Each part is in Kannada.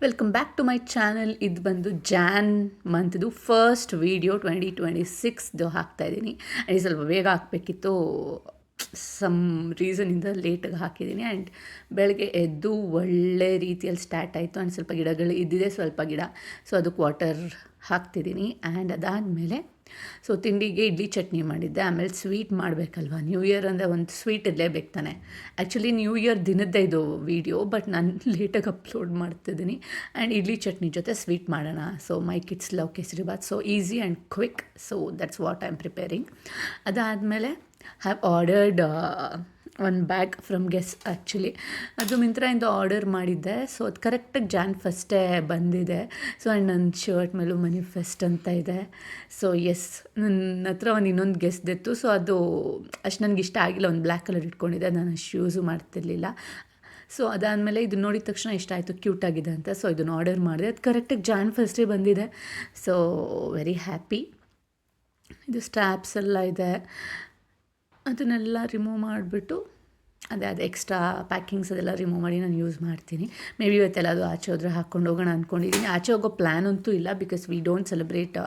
Welcome back to my channel. ಇದು ಬಂದು ಜಾನ್ ಮಂತ್ದು ಫಸ್ಟ್ ವೀಡಿಯೋ 2026 ಹಾಕ್ತಾಯಿದ್ದೀನಿ. ಆ್ಯಂಡ್ ಸ್ವಲ್ಪ ಬೇಗ ಹಾಕಬೇಕಿತ್ತು, ಸಮ್ ರೀಸನಿಂದ ಲೇಟಾಗಿ ಹಾಕಿದ್ದೀನಿ. ಆ್ಯಂಡ್ ಬೆಳಗ್ಗೆ ಎದ್ದು ಒಳ್ಳೆ ರೀತಿಯಲ್ಲಿ ಸ್ಟಾರ್ಟ್ ಆಯಿತು. ಆ್ಯಂಡ್ ಸ್ವಲ್ಪ ಗಿಡಗಳು ಇದ್ದಿದೆ, ಸ್ವಲ್ಪ ಗಿಡ, ಸೊ ಅದಕ್ಕೆ ವಾಟರ್ ಹಾಕ್ತಿದ್ದೀನಿ. ಆ್ಯಂಡ್ ಅದಾದಮೇಲೆ ಸೊ ತಿಂಡಿಗೆ ಇಡ್ಲಿ ಚಟ್ನಿ ಮಾಡಿದ್ದೆ. ಆಮೇಲೆ ಸ್ವೀಟ್ ಮಾಡಬೇಕಲ್ವ, ನ್ಯೂ ಇಯರ್ ಅಂದರೆ ಒಂದು ಸ್ವೀಟ್ ಇರಲೇಬೇಕು ತಾನೆ. ಆ್ಯಕ್ಚುಲಿ ನ್ಯೂ ಇಯರ್ ದಿನದ್ದೇ ಇದು ವೀಡಿಯೋ, ಬಟ್ ನಾನು ಲೇಟಾಗಿ ಅಪ್ಲೋಡ್ ಮಾಡ್ತಿದ್ದೀನಿ. ಆ್ಯಂಡ್ ಇಡ್ಲಿ ಚಟ್ನಿ ಜೊತೆ ಸ್ವೀಟ್ ಮಾಡೋಣ. So my kids love kesaribath, so easy and quick. So that's what I am preparing. ಅದಾದಮೇಲೆ ಹ್ಯಾವ್ ಆರ್ಡರ್ಡ್ ಒಂದು ಬ್ಯಾಗ್ ಫ್ರಮ್ ಗೆಸ್. ಆ್ಯಕ್ಚುಲಿ ಅದು ಮಿಂತ್ರಾಯಿಂದ ಆರ್ಡರ್ ಮಾಡಿದ್ದೆ. ಸೊ ಅದು ಕರೆಕ್ಟಾಗಿ ಜಾನ್ ಫಸ್ಟೇ ಬಂದಿದೆ. ಸೊ ಆ್ಯಂಡ್ ನನ್ನ ಶರ್ಟ್ ಮೇಲೂ ಮನಿ ಫೆಸ್ಟ್ ಅಂತ ಇದೆ. ಸೊ ಎಸ್, ನನ್ನ ಹತ್ರ ಒಂದು ಇನ್ನೊಂದು ಗೆಸ್ದಿತ್ತು. ಸೊ ಅದು ಅಷ್ಟು ನನಗೆ ಇಷ್ಟ ಆಗಿಲ್ಲ, ಒಂದು ಬ್ಲ್ಯಾಕ್ ಕಲರ್ ಇಟ್ಕೊಂಡಿದ್ದೆ, ನಾನು ಅಷ್ಟು ಯೂಸು ಮಾಡ್ತಿರ್ಲಿಲ್ಲ. ಸೊ ಅದಾದಮೇಲೆ ಇದು ನೋಡಿದ ತಕ್ಷಣ ಇಷ್ಟ ಆಯಿತು, ಕ್ಯೂಟಾಗಿದೆ ಅಂತ. ಸೊ ಇದನ್ನು ಆರ್ಡರ್ ಮಾಡಿದೆ. ಅದು ಕರೆಕ್ಟಾಗಿ ಜಾನ್ ಫಸ್ಟೇ ಬಂದಿದೆ. So very happy. ಇದು ಸ್ಟ್ಯಾಪ್ಸ್ ಎಲ್ಲ ಇದೆ, ಅದನ್ನೆಲ್ಲ ರಿಮೂವ್ ಮಾಡಿಬಿಟ್ಟು ಅದೇ ಎಕ್ಸ್ಟ್ರಾ ಪ್ಯಾಕಿಂಗ್ಸ್ ಅದೆಲ್ಲ ರಿಮೂವ್ ಮಾಡಿ ನಾನು ಯೂಸ್ ಮಾಡ್ತೀನಿ. ಮೇ ಬಿ ಇವತ್ತೆಲ್ಲ ಅದು ಆಚೆ ಹೋದರೆ ಹಾಕ್ಕೊಂಡು ಹೋಗೋಣ ಅಂದ್ಕೊಂಡಿದ್ದೀನಿ. ಆಚೆ ಹೋಗೋ ಪ್ಲ್ಯಾನ್ ಅಂತೂ ಇಲ್ಲ, because we don't celebrate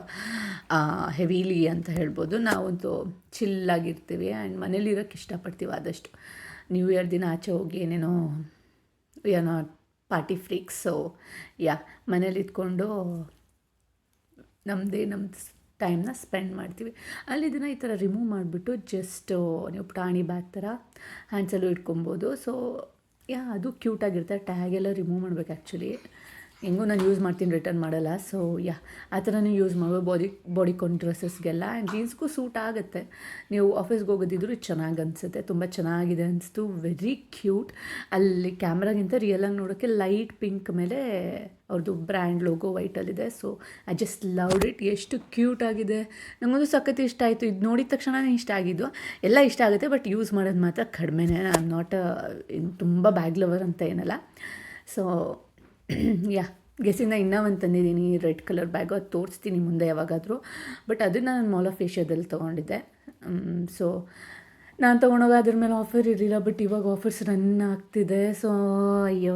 heavily ಅಂತ ಹೇಳ್ಬೋದು. ನಾವಂತೂ ಚಿಲ್ಲಾಗಿರ್ತೀವಿ ಆ್ಯಂಡ್ ಮನೇಲಿ ಇರೋಕ್ಕೆ ಇಷ್ಟಪಡ್ತೀವಿ ಆದಷ್ಟು. ನ್ಯೂ ಇಯರ್ ದಿನ ಆಚೆ ಹೋಗಿ ಏನೇನೋ we are not party freaks. So ಮನೇಲಿ ಇದ್ಕೊಂಡು ನಮ್ಮ ಟೈಮ್ನ ಸ್ಪೆಂಡ್ ಮಾಡ್ತೀವಿ. ಅಲ್ಲಿ ಇದನ್ನು ಈ ಥರ ರಿಮೂವ್ ಮಾಡಿಬಿಟ್ಟು ಜಸ್ಟು ನೀವು ಪುಟಾಣಿ ಬ್ಯಾಗ್ ಥರ ಹ್ಯಾಂಡ್ಸಲ್ಲೂ ಇಟ್ಕೊಬೋದು. ಸೊ ಅದು ಕ್ಯೂಟಾಗಿರುತ್ತೆ. ಟ್ಯಾಗೆಲ್ಲ ರಿಮೂವ್ ಮಾಡ್ಬೇಕು. ಆ್ಯಕ್ಚುಲಿ ಹೆಂಗೂ ನಾನು ಯೂಸ್ ಮಾಡ್ತೀನಿ, ರಿಟರ್ನ್ ಮಾಡಲ್ಲ. ಸೊ ಆ ಥರನೂ ಯೂಸ್ ಮಾಡ್ಬೋದು ಬಾಡಿಕಾನ್ ಡ್ರೆಸ್ಸಸ್ಗೆಲ್ಲ. ಆ್ಯಂಡ್ ಜೀನ್ಸ್ಗೂ ಸೂಟ್ ಆಗುತ್ತೆ. ನೀವು ಆಫೀಸ್ಗೆ ಹೋಗೋದಿದ್ರು ಇದು ಚೆನ್ನಾಗಿ ಅನಿಸುತ್ತೆ, ತುಂಬ ಚೆನ್ನಾಗಿದೆ ಅನಿಸ್ತು. Very cute. ಅಲ್ಲಿ ಕ್ಯಾಮ್ರಾಗಿಂತ ರಿಯಲಾಗಿ ನೋಡೋಕ್ಕೆ ಲೈಟ್ ಪಿಂಕ್ ಮೇಲೆ ಅವ್ರದ್ದು ಬ್ರ್ಯಾಂಡ್ ಲೋಗೋ ವೈಟಲ್ಲಿದೆ. So I just loved it. ಎಷ್ಟು ಕ್ಯೂಟಾಗಿದೆ, ನನಗೊಂದು ಸಖತ್ ಇಷ್ಟ ಆಯಿತು. ಇದು ನೋಡಿದ ತಕ್ಷಣವೇ ಇಷ್ಟ ಆಗಿದ್ದು. ಎಲ್ಲ ಇಷ್ಟ ಆಗುತ್ತೆ, ಬಟ್ ಯೂಸ್ ಮಾಡೋದು ಮಾತ್ರ ಕಡಿಮೆನೇ. ಐ ಆಮ್ ನಾಟ್ ತುಂಬ ಬ್ಯಾಗ್ ಲವರ್ ಅಂತ ಏನಲ್ಲ. ಸೊ ಗೆಸ್ಸಿಂದ ಇನ್ನೂ ಒಂದು ತಂದಿದ್ದೀನಿ, ರೆಡ್ ಕಲರ್ ಬ್ಯಾಗು. ಅದು ತೋರಿಸ್ತೀನಿ ಮುಂದೆ ಯಾವಾಗಾದರೂ. ಬಟ್ ಅದನ್ನು ನಾನು ಮಾಲ್ ಆಫ್ ಏಷ್ಯಾದಲ್ಲಿ ತೊಗೊಂಡಿದ್ದೆ. ಸೊ ನಾನು ತೊಗೊಂಡೋಗ ಅದ್ರ ಮೇಲೆ ಆಫರ್ ಇರಲಿಲ್ಲ, ಬಟ್ ಇವಾಗ ಆಫರ್ಸ್ ರನ್ ಆಗ್ತಿದೆ. ಸೊ ಅಯ್ಯೋ,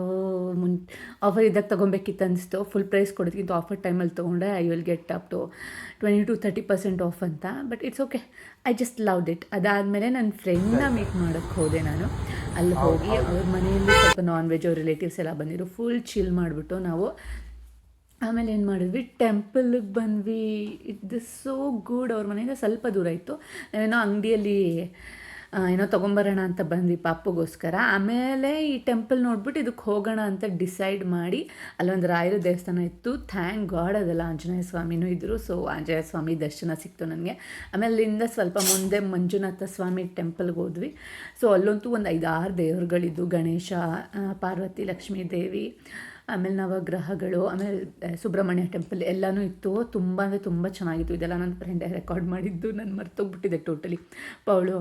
ಆಫರ್ ಇದ್ದಾಗ ತೊಗೊಬೇಕಿತ್ತು ಅನಿಸ್ತು. ಫುಲ್ ಪ್ರೈಸ್ ಕೊಡೋದಕ್ಕಿಂತ ಆಫರ್ ಟೈಮಲ್ಲಿ ತೊಗೊಂಡೆ. I will get up to 20-30% off ಅಂತ. But it's okay, I just loved it. ಅದಾದಮೇಲೆ ನನ್ನ ಫ್ರೆಂಡ್ನ ಮೀಟ್ ಮಾಡೋಕ್ಕೆ ಹೋದೆ ನಾನು. ಅಲ್ಲಿ ಹೋಗಿ ಅವ್ರ ಮನೆಯಲ್ಲಿ ಸ್ವಲ್ಪ ನಾನ್ ವೆಜ್, ಅವ್ರ ರಿಲೇಟಿವ್ಸ್ ಎಲ್ಲ ಬಂದಿದ್ರು. ಫುಲ್ ಚಿಲ್ ಮಾಡಿಬಿಟ್ಟು ನಾವು ಆಮೇಲೆ ಏನು ಮಾಡಿದ್ವಿ, ಟೆಂಪಲ್ಗೆ ಬಂದ್ವಿ. It is so good. ಅವ್ರ ಮನೆಯಿಂದ ಸ್ವಲ್ಪ ದೂರ ಇತ್ತು. ನಾವೇನೋ ಅಂಗಡಿಯಲ್ಲಿ ಏನೋ ತೊಗೊಂಬರೋಣ ಅಂತ ಬಂದ್ವಿ ಪಾಪುಗೋಸ್ಕರ. ಆಮೇಲೆ ಈ ಟೆಂಪಲ್ ನೋಡ್ಬಿಟ್ಟು ಇದಕ್ಕೆ ಹೋಗೋಣ ಅಂತ ಡಿಸೈಡ್ ಮಾಡಿ, ಅಲ್ಲೊಂದು ರಾಯರ ದೇವಸ್ಥಾನ ಇತ್ತು. ಥ್ಯಾಂಕ್ ಗಾಡ್ ಅದೆಲ್ಲ ಆಂಜನೇಯ ಸ್ವಾಮಿನೂ ಇದ್ದರು. ಸೊ ಆಂಜನೇಯ ಸ್ವಾಮಿ ದರ್ಶನ ಸಿಕ್ತು ನನಗೆ. ಆಮೇಲೆ ಅಲ್ಲಿಂದ ಸ್ವಲ್ಪ ಮುಂದೆ ಮಂಜುನಾಥ ಸ್ವಾಮಿ ಟೆಂಪಲ್ಗೆ ಹೋದ್ವಿ. ಸೊ ಅಲ್ಲಂತೂ ಒಂದು 5-6 ದೇವರುಗಳಿದ್ದು, ಗಣೇಶ, ಪಾರ್ವತಿ, ಲಕ್ಷ್ಮೀ ದೇವಿ, ಆಮೇಲೆ ನವಗ್ರಹಗಳು, ಆಮೇಲೆ ಸುಬ್ರಹ್ಮಣ್ಯ ಟೆಂಪಲ್ ಎಲ್ಲನೂ ಇತ್ತು. ತುಂಬ ಅಂದರೆ ತುಂಬ ಚೆನ್ನಾಗಿತ್ತು. ಇದೆಲ್ಲ ನನ್ನ ಫ್ರೆಂಡೇ ರೆಕಾರ್ಡ್ ಮಾಡಿದ್ದು, ನಾನು ಮರ್ತೋಗ್ಬಿಟ್ಟಿದ್ದೆ ಟೋಟಲಿ. ಅವಳು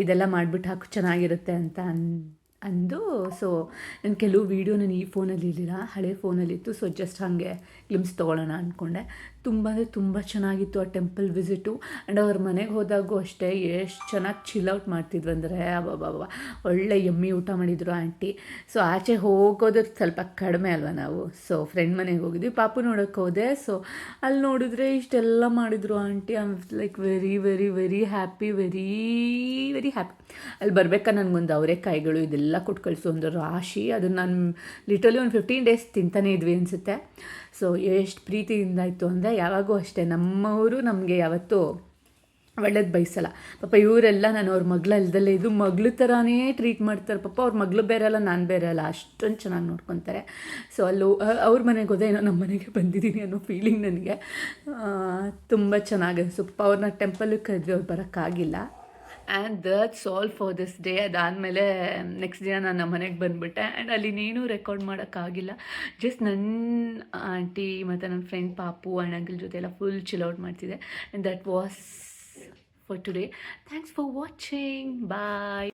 ಇದೆಲ್ಲ ಮಾಡಿಬಿಟ್ಟು ಹಾಕು ಚೆನ್ನಾಗಿರುತ್ತೆ ಅಂತ ಅಂದು. ಸೊ ನಾನು ಕೆಲವು ವೀಡಿಯೋ ನಾನು ಈ ಫೋನಲ್ಲಿ ಇರಲಿಲ್ಲ, ಹಳೆ ಫೋನಲ್ಲಿತ್ತು. ಸೊ ಜಸ್ಟ್ ಹಾಗೆ ಗ್ಲಿಮ್ಸ್ ತೊಗೊಳ್ಳೋಣ ಅಂದ್ಕೊಂಡೆ. ತುಂಬ ಅಂದರೆ ತುಂಬ ಚೆನ್ನಾಗಿತ್ತು ಆ ಟೆಂಪಲ್ ವಿಸಿಟು. ಆ್ಯಂಡ್ ಅವ್ರ ಮನೆಗೆ ಹೋದಾಗೂ ಅಷ್ಟೇ ಎಷ್ಟು ಚೆನ್ನಾಗಿ ಚಿಲ್ ಔಟ್ ಮಾಡ್ತಿದ್ವು ಅಂದರೆ ಅಬ್ಬಬ್ಬ, ಒಳ್ಳೆ ಯಮ್ಮಿ ಊಟ ಮಾಡಿದರು ಆಂಟಿ. ಸೊ ಆಚೆ ಹೋಗೋದು ಸ್ವಲ್ಪ ಕಡಿಮೆ ಅಲ್ವ ನಾವು. ಸೊ ಫ್ರೆಂಡ್ ಮನೆಗೆ ಹೋಗಿದ್ವಿ, ಪಾಪು ನೋಡೋಕ್ಕೆ ಹೋದೆ. ಸೊ ಅಲ್ಲಿ ನೋಡಿದ್ರೆ ಇಷ್ಟೆಲ್ಲ ಮಾಡಿದರು aunty. I am like very very very happy, very very happy. ಅಲ್ಲಿ ಬರ್ಬೇಕಾದ್ರೆ ನನಗೊಂದು ಅವರೆಕಾಯಿಗಳು ಇದೆಲ್ಲ ಕೊಟ್ಟು ಕಳಿಸು, ಒಂದು ರಾಶಿ. ಅದನ್ನು ನಾನು ಲಿಟ್ರಲಿ ಒಂದು 15 ಡೇಸ್ ತಿಂತಾನೇ ಇದ್ವಿ ಅನಿಸುತ್ತೆ. ಸೊ ಎಷ್ಟು ಪ್ರೀತಿಯಿಂದ ಇತ್ತು ಅಂದರೆ, ಯಾವಾಗೂ ಅಷ್ಟೇ ನಮ್ಮವರು ನಮಗೆ ಯಾವತ್ತೂ ಒಳ್ಳೇದು ಬಯಸಲ್ಲ. ಪಾಪ ಇವರೆಲ್ಲ ನಾನು ಅವ್ರ ಮಗಳಲ್ದಲ್ಲೇ ಇದು ಮಗಳು ಥರನೇ ಟ್ರೀಟ್ ಮಾಡ್ತಾರೆ. ಪಾಪ ಅವ್ರ ಮಗಳು ಬೇರೆ ಅಲ್ಲ, ನಾನು ಬೇರೆ ಅಲ್ಲ, ಅಷ್ಟೊಂದು ಚೆನ್ನಾಗಿ ನೋಡ್ಕೊತಾರೆ. ಸೊ ಅಲ್ಲೂ ಅವ್ರ ಮನೆಗೆ ಹೋದೆ, ಏನೋ ನಮ್ಮ ಮನೆಗೆ ಬಂದಿದ್ದೀನಿ ಅನ್ನೋ ಫೀಲಿಂಗ್ ನನಗೆ. ತುಂಬ ಚೆನ್ನಾಗಿ ಅನಿಸ್ತು. ಪಾಪ ಅವ್ರನ್ನ ಟೆಂಪಲ್ಗೆ ಕರೆದ್ವಿ, ಅವ್ರು ಬರೋಕ್ಕಾಗಿಲ್ಲ. And that's all for this day. ಅದಾದಮೇಲೆ ನೆಕ್ಸ್ಟ್ ದಿನ ನಾನು ನಮ್ಮ ಮನೆಗೆ ಬಂದುಬಿಟ್ಟೆ. ಆ್ಯಂಡ್ ಅಲ್ಲಿ ನೀನು ರೆಕಾರ್ಡ್ ಮಾಡೋಕ್ಕಾಗಿಲ್ಲ. ಜಸ್ಟ್ ನನ್ನ ಆಂಟಿ ಮತ್ತು ನನ್ನ ಫ್ರೆಂಡ್ ಪಾಪು ಆ್ಯಂಡ್ ಅಂಕಲ್ ಜೊತೆ ಎಲ್ಲ ಫುಲ್ ಚಿಲ್ ಔಟ್ ಮಾಡ್ತಿದ್ದೆ. And that was for today. Thanks for watching. Bye.